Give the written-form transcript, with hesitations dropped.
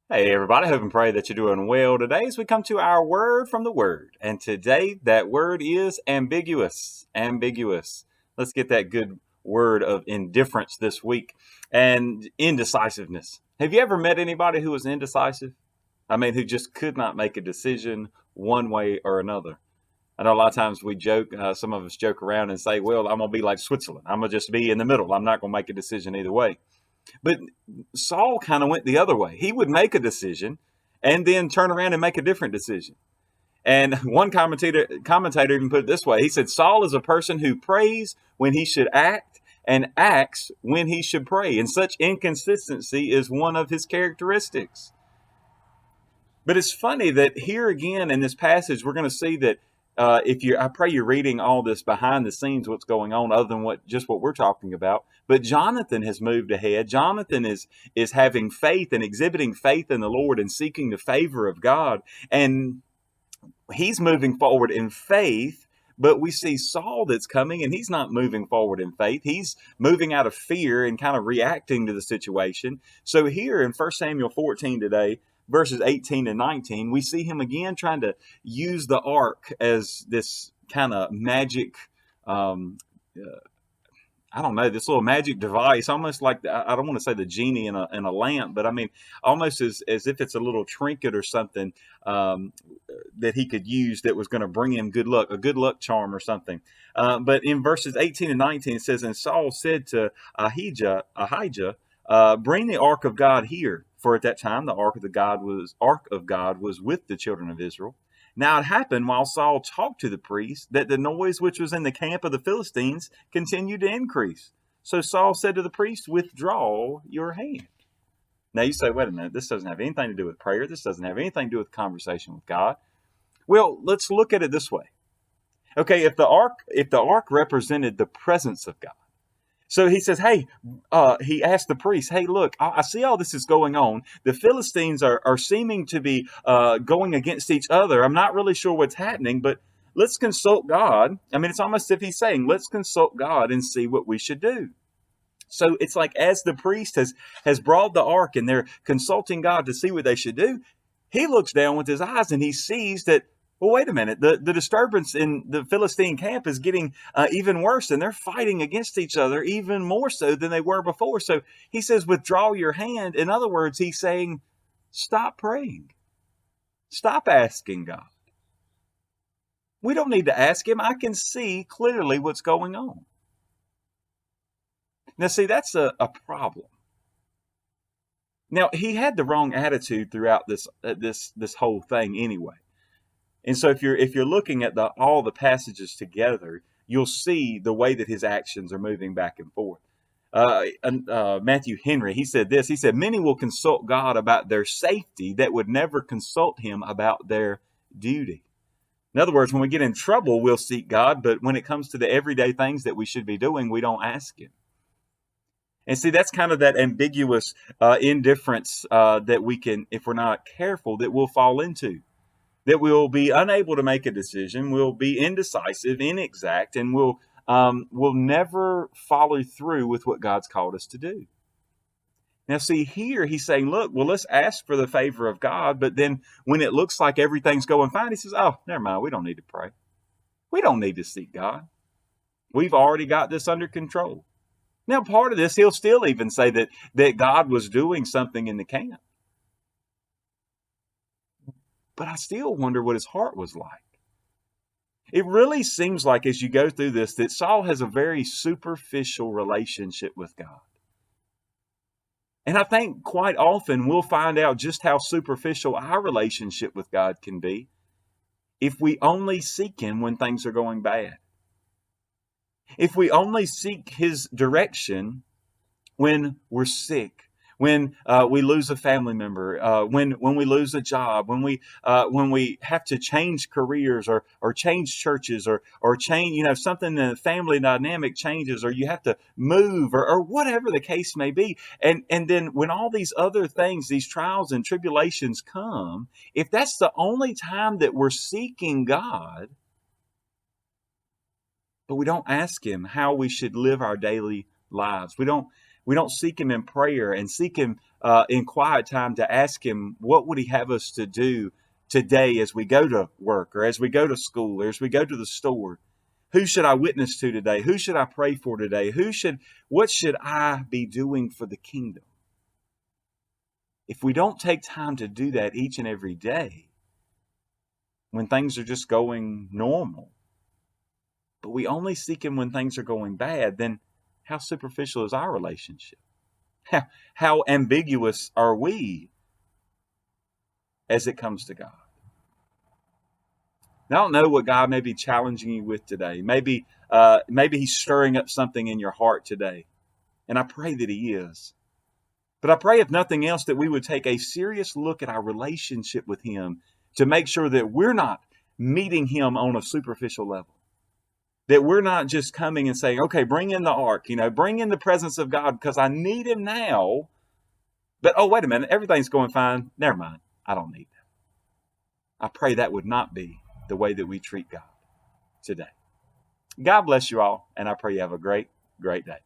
Hey everybody, hope and pray that you're doing well today as we come to our word from the word. And today that word is ambiguous. Ambiguous. Let's get that good word of indifference this week and indecisiveness. Have you ever met anybody who was indecisive? I mean, who just could not make a decision one way or another? I know a lot of times we joke, some of us joke around and say, well, I'm going to be like Switzerland. I'm going to just be in the middle. I'm not going to make a decision either way. But Saul kind of went the other way. He would make a decision and then turn around and make a different decision. And one commentator even put it this way. He said, Saul is a person who prays when he should act and acts when he should pray. And such inconsistency is one of his characteristics. But it's funny that here again in this passage, we're going to see that I pray you're reading all this behind the scenes, what's going on, other than what we're talking about. But Jonathan has moved ahead. Jonathan is having faith and exhibiting faith in the Lord and seeking the favor of God, and he's moving forward in faith. But we see Saul that's coming, and he's not moving forward in faith. He's moving out of fear and kind of reacting to the situation. So here in 1 Samuel 14 today, verses 18 and 19, we see him again trying to use the ark as this kind of magic, uh, I don't know, this little magic device, almost like I don't want to say the genie in a lamp, but I mean, almost as if it's a little trinket or something that he could use that was going to bring him good luck, a good luck charm or something. But in verses 18 and 19, it says, and Saul said to Ahijah, bring the ark of God here. For at that time, the ark of God was with the children of Israel. Now it happened while Saul talked to the priest that the noise which was in the camp of the Philistines continued to increase. So Saul said to the priest, withdraw your hand. Now you say, wait a minute, this doesn't have anything to do with prayer. This doesn't have anything to do with conversation with God. Well, let's look at it this way. Okay, if the ark represented the presence of God, so he says, hey, he asked the priest, hey, look, I see all this is going on. The Philistines are seeming to be going against each other. I'm not really sure what's happening, but let's consult God. I mean, it's almost as if he's saying, let's consult God and see what we should do. So it's like as the priest has brought the ark and they're consulting God to see what they should do, he looks down with his eyes and he sees that, well, wait a minute, the disturbance in the Philistine camp is getting even worse, and they're fighting against each other even more so than they were before. So he says, withdraw your hand. In other words, he's saying, stop praying. Stop asking God. We don't need to ask him. I can see clearly what's going on. Now, see, that's a problem. Now, he had the wrong attitude throughout this whole thing anyway. And so if you're looking at all the passages together, you'll see the way that his actions are moving back and forth. Matthew Henry, he said this. He said, many will consult God about their safety that would never consult him about their duty. In other words, when we get in trouble, we'll seek God, but when it comes to the everyday things that we should be doing, we don't ask him. And see, that's kind of that ambiguous indifference that we can, if we're not careful, that we'll fall into. That we'll be unable to make a decision, we'll be indecisive, inexact, and we'll never follow through with what God's called us to do. Now, see, here he's saying, look, well, let's ask for the favor of God, but then when it looks like everything's going fine, he says, oh, never mind, we don't need to pray. We don't need to seek God. We've already got this under control. Now, part of this, he'll still even say that God was doing something in the camp. But I still wonder what his heart was like. It really seems like as you go through this that Saul has a very superficial relationship with God. And I think quite often we'll find out just how superficial our relationship with God can be if we only seek him when things are going bad. If we only seek his direction when we're sick, when we lose a family member, when we lose a job, when we have to change careers or change churches or change, something in the family dynamic changes, or you have to move or whatever the case may be. And then when all these other things, these trials and tribulations come, if that's the only time that we're seeking God, but we don't ask him how we should live our daily lives. We don't We don't seek him in prayer and seek him in quiet time to ask him, what would he have us to do today as we go to work or as we go to school or as we go to the store? Who should I witness to today? Who should I pray for today? What should I be doing for the kingdom? If we don't take time to do that each and every day, when things are just going normal, but we only seek him when things are going bad, then how superficial is our relationship? How ambiguous are we as it comes to God? Now, I don't know what God may be challenging you with today. Maybe he's stirring up something in your heart today. And I pray that he is. But I pray, if nothing else, that we would take a serious look at our relationship with him to make sure that we're not meeting him on a superficial level. That we're not just coming and saying, okay, bring in the ark, bring in the presence of God because I need him now. But, oh, wait a minute, everything's going fine. Never mind. I don't need that. I pray that would not be the way that we treat God today. God bless you all, and I pray you have a great, great day.